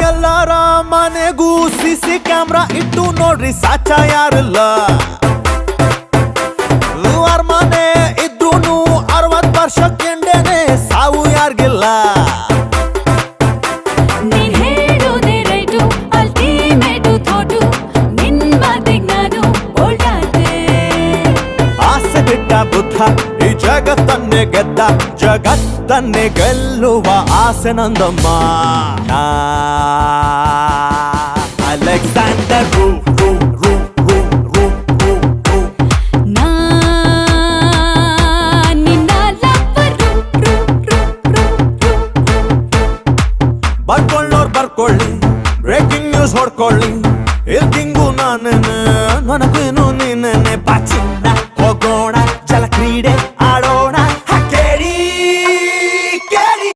ಎಲ್ಲಾರ ಮನೆಗೂ CC camera ಇಟ್ಟು ನೋಡ್ರಿ ಸಾಚ ಯಾರಿಲ್ಲ. ಅರಮನೆ ಇದ್ರೂನು 60 ವರ್ಷಕ್ಕೆಂಡೇನೆ ಸಾವು ಯಾರಿಗಿಲ್ಲ. ನೀನ್ ಹೇಳೋದೇ ರೈಟು, ಅಲ್ಟಿಮೇಟು ಥಾಟು, ನಿನ್ ಮಾತಿಗ್ ನಾನು ಓಲ್ಡಾದೆ. ಆಸೆ ಬಿಟ್ಟ ಬುದ್ಧ ಈ ಜಗತ್ತನ್ನೇ ಗೆದ್ದ, ಜಗತ್ತನ್ನೇ ಗೆಲ್ಲುವ ಆಸೆ ನಂದಮ್ಮ. ಅಲೆಕ್ಸಾಂಡರ್ ಬರ್ಕೊಳ್ಳೋರ್ ಬರ್ಕೊಳ್ಳಿ, ಬ್ರೇಕಿಂಗ್ ನ್ಯೂಸ್ ಹೊಡ್ಕೊಳ್ಳಿ, ಇಲ್ಕಿಂಗು ನಾನೇನೆ ನನಗೇನು